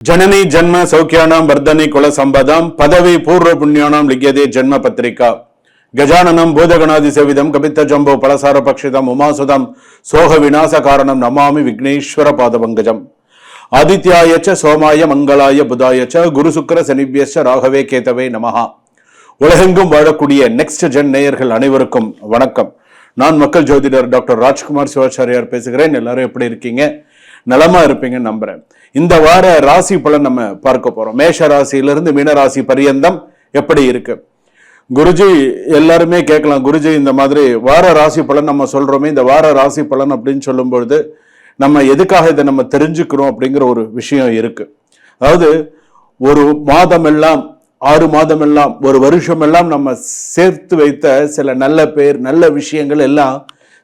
जननी जन्म सौख्यानां वर्धनी कुल संपदां पदवी पूर्व पुण्यानां लिख्यते जन्म पत्रिका गजाननं भूतगणादिसेवितं कपित्त जम्बो फलसार पक्षितम् उमासुतं सोह विनाश कारणं नमामि विघ्नेश्वर पादपङ्कजम् आदित्याय च सोमाय मंगलाय बुधाय च गुरु शुक्र शनिभ्यश्च राघवे केतवे நமஹ. உலகெங்கும் வாழக்கூடிய நெக்ஸ்ட் ஜென் நேயர்கள் அனைவருக்கும் வணக்கம். நான் மக்கள் ஜோதிடர் டாக்டர் ராஜ்குமார் சிவாச்சாரியார் பேசுகிறேன். எல்லாரும் எப்படி இருக்கீங்க? நலமா இருப்பீங்கன்னு நம்புறேன். இந்த வார ராசி பலன் நம்ம பார்க்க போறோம். மேஷ ராசியிலிருந்து மீன ராசி பரியந்தம் எப்படி இருக்கு. குருஜி எல்லாருமே கேட்கலாம், குருஜி இந்த மாதிரி வார ராசி பலன் நம்ம சொல்றோமே, இந்த வார ராசி பலன் அப்படின்னு சொல்லும் பொழுது நம்ம எதுக்காக இதை நம்ம தெரிஞ்சுக்கிறோம் அப்படிங்கிற ஒரு விஷயம் இருக்கு. அதாவது ஒரு மாதம் எல்லாம் 6 மாதம் எல்லாம் ஒரு வருஷம் எல்லாம் நம்ம சேர்த்து வைத்த சில நல்ல பேர் நல்ல விஷயங்கள் எல்லாம்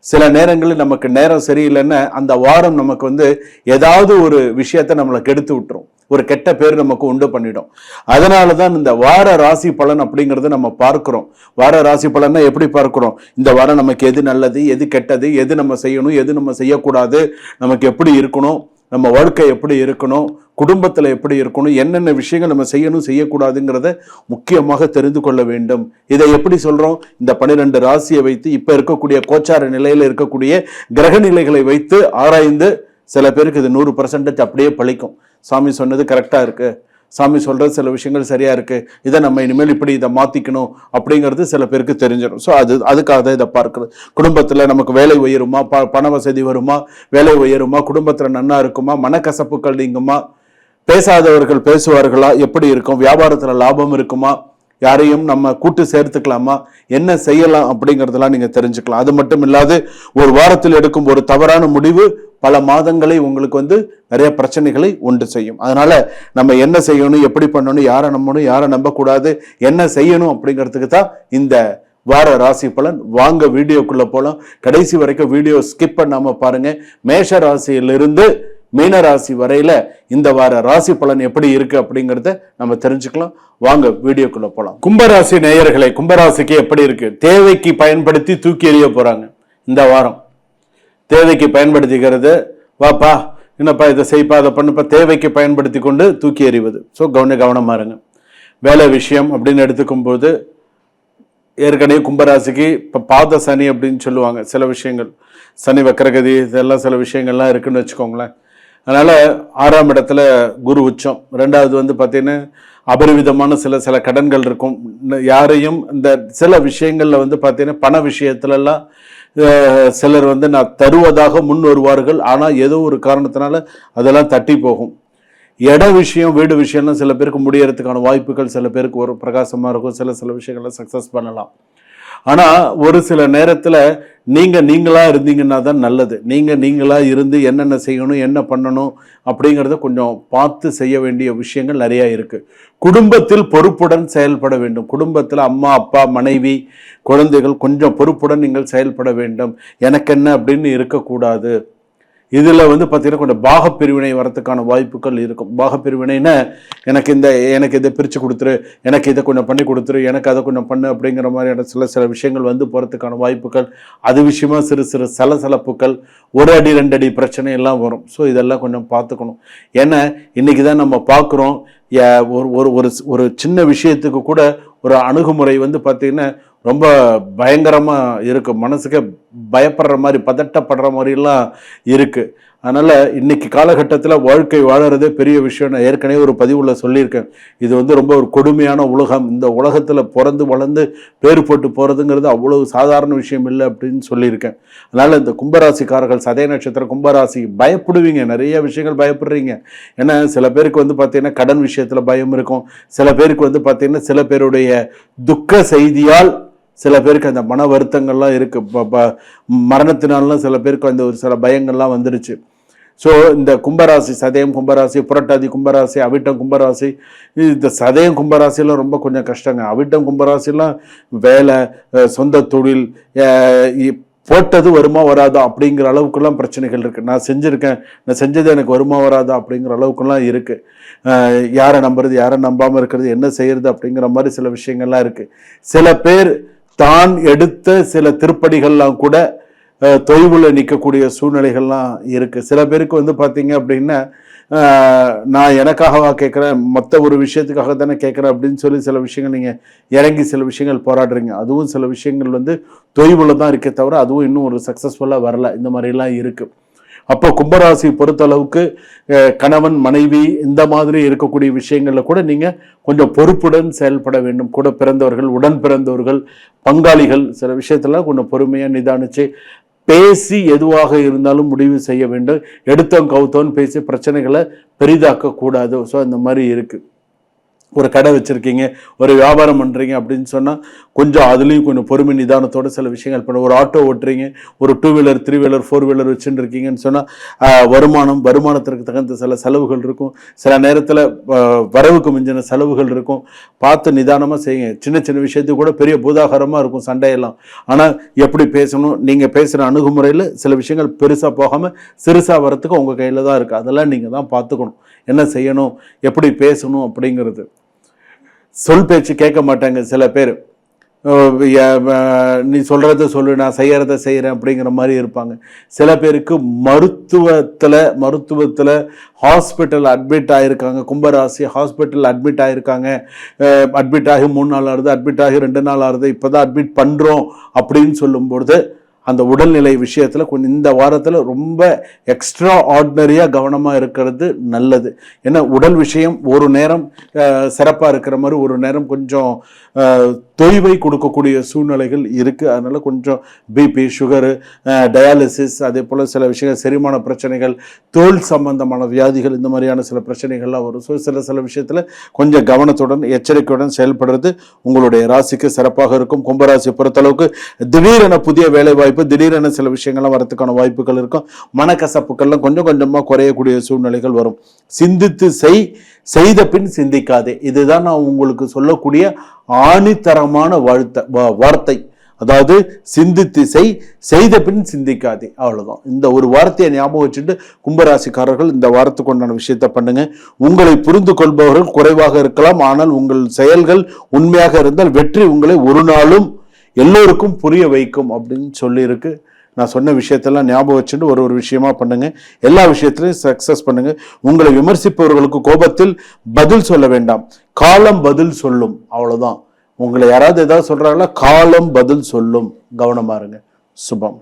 சில நேரங்களில் நமக்கு நேரம் சரியில்லைன்னு அந்த வாரம் நமக்கு ஏதாவது ஒரு விஷயத்த நம்மளை கெடுத்து விட்டுரும், ஒரு கெட்ட பேர் நமக்கு உண்டு பண்ணிடும். அதனாலதான் இந்த வார ராசி பலன் அப்படிங்கறத நம்ம பார்க்கிறோம். வார ராசி பலன்னா எப்படி பார்க்கிறோம்? இந்த வாரம் நமக்கு எது நல்லது, எது கெட்டது, எது நம்ம செய்யணும், எது நம்ம செய்யக்கூடாது, நமக்கு எப்படி இருக்கணும், நம்ம வாழ்க்கை எப்படி இருக்கணும், குடும்பத்துல எப்படி இருக்கணும், என்னென்ன விஷயங்கள் நம்ம செய்யணும் செய்யக்கூடாதுங்கிறத முக்கியமாக தெரிந்து கொள்ள வேண்டும். இதை எப்படி சொல்றோம்? இந்த 12 ராசியை வைத்து இப்ப இருக்கக்கூடிய கோச்சார நிலையில இருக்கக்கூடிய கிரக நிலைகளை வைத்து ஆராய்ந்து சில பேருக்கு இது 100% அப்படியே பழிக்கும். சாமி சொன்னது கரெக்டா இருக்கு, சாமி சொல்றது சில விஷயங்கள் சரியா இருக்கு, இதை நம்ம இனிமேல் இப்படி இதை மாத்திக்கணும் அப்படிங்கிறது சில பேருக்கு தெரிஞ்சிடும். ஸோ அதுக்காக தான் இதை பார்க்கிறது. குடும்பத்துல நமக்கு வேலை உயருமா, பண வசதி வருமா, வேலை உயருமா, குடும்பத்துல நன்னா இருக்குமா, மனக்கசப்புகள் நீங்குமா, பேசாதவர்கள் பேசுவார்களா, எப்படி இருக்கும், வியாபாரத்துல லாபம் இருக்குமா, யாரையும் நம்ம கூட்டு சேர்த்துக்கலாமா, என்ன செய்யலாம் அப்படிங்கிறதெல்லாம் நீங்க தெரிஞ்சுக்கலாம். அது மட்டும் இல்லாது ஒரு வாரத்தில் எடுக்கும் ஒரு தவறான முடிவு பல மாதங்களை உங்களுக்கு நிறைய பிரச்சனைகளை உண்டு செய்யும். அதனால நம்ம என்ன செய்யணும், எப்படி பண்ணணும், யாரை நம்பணும், யாரை நம்பக்கூடாது, என்ன செய்யணும் அப்படிங்கிறதுக்கு தான் இந்த வார ராசி பலன். வாங்க வீடியோக்குள்ள போலாம். கடைசி வரைக்கும் வீடியோ ஸ்கிப் பண்ணாம பாருங்க. மேஷ ராசியிலிருந்து மீன ராசி வரையில இந்த வார ராசி பலன் எப்படி இருக்கு அப்படிங்கறத நம்ம தெரிஞ்சுக்கலாம். வாங்க வீடியோக்குள்ள போலாம். கும்பராசி நேயர்களை, கும்பராசிக்கு எப்படி இருக்கு? தேவைக்கு பயன்படுத்தி தூக்கி எறிய போறாங்க இந்த வாரம். தேவைக்கு பயன்படுத்திக்கிறது, வாப்பா என்னப்பா இதை செய்ப்பா அதை பண்ணுப்பா, தேவைக்கு பயன்படுத்தி கொண்டு தூக்கி எறிவது. ஸோ கவனமா இருங்க. வேலை விஷயம் அப்படின்னு எடுத்துக்கும் போது ஏற்கனவே கும்பராசிக்கு இப்போ பாத சனி அப்படின்னு சொல்லுவாங்க. சில விஷயங்கள் சனி வக்கரகதி இதெல்லாம் சில விஷயங்கள்லாம் இருக்குன்னு வச்சுக்கோங்களேன். அதனால 6ஆம் இடத்துல குரு உச்சம். 2வது பார்த்தீங்கன்னா அபரிவிதமான சில கடன்கள் இருக்கும். யாரையும் இந்த சில விஷயங்கள்ல பார்த்தீங்கன்னா பண விஷயத்துலலாம் சிலர் நான் தருவதாக முன் வருவார்கள். ஆனா ஏதோ ஒரு காரணத்தினால அதெல்லாம் தட்டி போகும். இட விஷயம் வீடு விஷயம்லாம் சில பேருக்கு முடியறதுக்கான வாய்ப்புகள் சில பேருக்கு ஒரு பிரகாசமா இருக்கும். சில விஷயங்கள்ல சக்சஸ் பண்ணலாம். ஆனா ஒரு சில நேரத்துல நீங்களா இருந்தீங்கன்னா தான் நல்லது. நீங்களா இருந்து என்னென்ன செய்யணும், என்ன பண்ணணும் அப்படிங்கிறத கொஞ்சம் பார்த்து செய்ய வேண்டிய விஷயங்கள் நிறைய இருக்கு. குடும்பத்தில் பொறுப்புடன் செயல்பட வேண்டும். குடும்பத்துல அம்மா அப்பா மனைவி குழந்தைகள் கொஞ்சம் பொறுப்புடன் நீங்கள் செயல்பட வேண்டும். எனக்கு என்ன அப்படின்னு இருக்கக்கூடாது. இதுல பார்த்தீங்கன்னா கொஞ்சம் பாகப்பிரிவினை வரத்துக்கான வாய்ப்புகள் இருக்கும். பாகப்பிரிவினைன்னா எனக்கு இதை பிரிச்சு கொடுத்துரு, எனக்கு இதை கொஞ்சம் பண்ணி கொடுத்துரு, எனக்கு அதை கொஞ்சம் பண்ணு அப்படிங்கிற மாதிரியான சில விஷயங்கள் போறதுக்கான வாய்ப்புகள், அது விஷயமா சிறு சலசலப்புகள், 1 அடி 2 அடி பிரச்சனை எல்லாம் வரும். ஸோ இதெல்லாம் கொஞ்சம் பார்த்துக்கணும். ஏன்னா இன்னைக்குதான் நம்ம பார்க்குறோம், ஒரு சின்ன விஷயத்துக்கு கூட ஒரு அணுகுமுறை பார்த்தீங்கன்னா ரொம்ப பயங்கரமா இருக்கு. மனசுக்கு பயப்படுற மாதிரி பதட்டப்படுற மாதிரிலாம் இருக்கு. அதனால இன்னைக்கு காலகட்டத்தில் வாழ்க்கை வாழறதே பெரிய விஷயம். நான் ஏற்கனவே ஒரு பதிவுல சொல்லியிருக்கேன். இது ரொம்ப ஒரு கொடுமையான உலகம். இந்த உலகத்துல பிறந்து வளர்ந்து பேரு போட்டு போறதுங்கிறது அவ்வளவு சாதாரண விஷயம் இல்லை அப்படின்னு சொல்லியிருக்கேன். அதனால இந்த கும்பராசிக்காரர்கள், சதய நட்சத்திர கும்பராசி பயப்படுவீங்க, நிறைய விஷயங்கள் பயப்படுறீங்க. ஏன்னா சில பேருக்கு பார்த்தீங்கன்னா கடன் விஷயத்துல பயம் இருக்கும். சில பேருக்கு பார்த்தீங்கன்னா சில பேருடைய துக்க செய்தியால் சில பேருக்கு அந்த மன வருத்தங்கள்லாம் இருக்கு. மரணத்தினாலாம் சில பேருக்கு ஒரு சில பயங்கள்லாம் வந்துருச்சு. ஸோ இந்த கும்பராசி, சதயம் கும்பராசி, புரட்டாதி கும்பராசி, அவிட்டம் கும்பராசி, இந்த சதயம் கும்பராசிலாம் ரொம்ப கொஞ்சம் கஷ்டங்க. அவிட்டம் கும்பராசிலாம் வேலை, சொந்த தொழில், போட்டது வருமா வராதா அப்படிங்கிற அளவுக்குலாம் பிரச்சனைகள் இருக்கு. நான் செஞ்சது எனக்கு வருமா வராதா அப்படிங்கிற அளவுக்குலாம் இருக்கு. யாரை நம்புறது, யாரை நம்பாம இருக்கிறது, என்ன செய்யறது அப்படிங்கிற மாதிரி சில விஷயங்கள்லாம் இருக்கு. சில பேர் தான் எடுத்த சில திருப்படிகள்லாம் கூட தொய்வுல நிற்கக்கூடிய சூழ்நிலைகள்லாம் இருக்கு. சில பேருக்கு பார்த்தீங்க அப்படின்னா நான் எனக்காகவா கேட்குறேன், மற்ற ஒரு விஷயத்துக்காக தானே கேட்குறேன் அப்படின்னு சொல்லி சில விஷயங்கள் நீங்கள் இறங்கி சில விஷயங்கள் போராடுறீங்க. அதுவும் சில விஷயங்கள் வந்து தொய்வில் தான் இருக்கே தவிர அதுவும் இன்னும் ஒரு சக்ஸஸ்ஃபுல்லாக வரல. இந்த மாதிரிலாம் இருக்குது. அப்போ கும்பராசி பொறுத்தளவுக்கு கணவன் மனைவி இந்த மாதிரி இருக்கக்கூடிய விஷயங்களில் கூட நீங்கள் கொஞ்சம் பொறுப்புடன் செயல்பட வேண்டும். கூட பிறந்தவர்கள், உடன் பிறந்தவர்கள், பங்காளிகள் சில விஷயத்துல கொஞ்சம் பொறுமையாக நிதானிச்சு பேசி எதுவாக இருந்தாலும் முடிவு செய்ய வேண்டும். எடுத்தோம் கவுத்தோன்னு பேசி பிரச்சனைகளை பெரிதாக்க கூடாது. ஸோ இந்த மாதிரி இருக்கு. ஒரு கடை வச்சிருக்கீங்க, ஒரு வியாபாரம் பண்ணுறீங்க அப்படின்னு சொன்னால் கொஞ்சம் அதுலேயும் கொஞ்சம் பொறுமை நிதானத்தோட சில விஷயங்கள் பண்ண. ஒரு ஆட்டோ ஓட்டுறீங்க, ஒரு 2 வீலர் 3 வீலர் 4 வீலர் வச்சுட்டு இருக்கீங்கன்னு சொன்னால் வருமானத்திற்கு தகுந்த சில செலவுகள் இருக்கும். சில நேரத்தில் வரவுக்கு மிஞ்சின செலவுகள் இருக்கும். பார்த்து நிதானமாக செய்யுங்க. சின்ன சின்ன விஷயத்துக்கு கூட பெரிய பூதாகரமாக இருக்கும் சண்டையெல்லாம். ஆனால் எப்படி பேசணும், நீங்கள் பேசுகிற அணுகுமுறையில் சில விஷயங்கள் பெருசாக போகாமல் சிறுசாக வரத்துக்கு உங்கள் கையில் தான் இருக்குது. அதெல்லாம் நீங்கள் தான் பார்த்துக்கணும். என்ன செய்யணும், எப்படி பேசணும் அப்படிங்கிறது. சொல் பேச்சு கேட்க மாட்டாங்க சில பேர். நீ சொல்கிறத சொல்லு, நான் செய்கிறத செய்கிறேன் அப்படிங்கிற மாதிரி இருப்பாங்க. சில பேருக்கு மருத்துவத்தில் ஹாஸ்பிட்டல் அட்மிட் ஆகிருக்காங்க. கும்பராசி ஹாஸ்பிட்டல் அட்மிட் ஆகிருக்காங்க. அட்மிட் ஆகி 3 நாள் ஆகுது, அட்மிட் ஆகி 2 நாள் ஆகுது, இப்போ தான் அட்மிட் பண்ணுறோம் அப்படின்னு சொல்லும்பொழுது அந்த உடல்நிலை விஷயத்தில் கொஞ்சம் இந்த வாரத்தில் ரொம்ப எக்ஸ்ட்ரா ஆர்டினரியாக கவனமாக இருக்கிறது நல்லது. ஏன்னா உடல் விஷயம் ஒரு நேரம் சிறப்பாக இருக்கிற மாதிரி ஒரு நேரம் கொஞ்சம் தொய்வை கொடுக்கக்கூடிய சூழ்நிலைகள் இருக்குது. அதனால் கொஞ்சம் பிபி, சுகரு, டயாலிசிஸ், அதே போல் சில விஷயங்கள் செரிமான பிரச்சனைகள், தோல் சம்பந்தமான வியாதிகள், இந்த மாதிரியான சில பிரச்சனைகள்லாம் வரும். ஸோ சில விஷயத்தில் கொஞ்சம் கவனத்துடன் எச்சரிக்கையுடன் செயல்படுறது உங்களுடைய ராசிக்கு சிறப்பாக இருக்கும். கும்பராசி பொறுத்தளவுக்கு திடீரென புதிய வேலை வாய்ப்பு, திடீரென சில விஷயங்கள்லாம் வரத்துக்கான வாய்ப்புகள் இருக்கும். மனக்கசப்புக்கள்லாம் கொஞ்சம் கொஞ்சமாக குறையக்கூடிய சூழ்நிலைகள் வரும். சிந்தித்து செய்த பின் சிந்திக்காதே, இதுதான் நான் உங்களுக்கு சொல்லக்கூடிய ஆணித்தரமான வார்த்தை. அதாவது சிந்தித்து செய்த பின் சிந்திக்காதே, அவ்வளவுதான். இந்த ஒரு வார்த்தையை ஞாபகம் வச்சுட்டு கும்பராசிக்காரர்கள் இந்த வாரத்துக்கு உண்டான விஷயத்த பண்ணுங்க. உங்களை புரிந்து கொள்பவர்கள் குறைவாக இருக்கலாம், ஆனால் உங்கள் செயல்கள் உண்மையாக இருந்தால் வெற்றி உங்களை ஒரு நாளும் எல்லோருக்கும் புரிய வைக்கும் அப்படின்னு சொல்லியிருக்கு. நான் சொன்ன விஷயத்தெல்லாம் ஞாபகம் வச்சுட்டு ஒரு விஷயமா பண்ணுங்க. எல்லா விஷயத்திலையும் சக்சஸ் பண்ணுங்க. உங்களை விமர்சிப்பவர்களுக்கு கோபத்தில் பதில் சொல்ல வேண்டாம், காலம் பதில் சொல்லும், அவ்வளவுதான். உங்களை யாராவது ஏதாவது சொல்றாங்களா, காலம் பதில் சொல்லும். கவனமா இருங்க. சுபம்.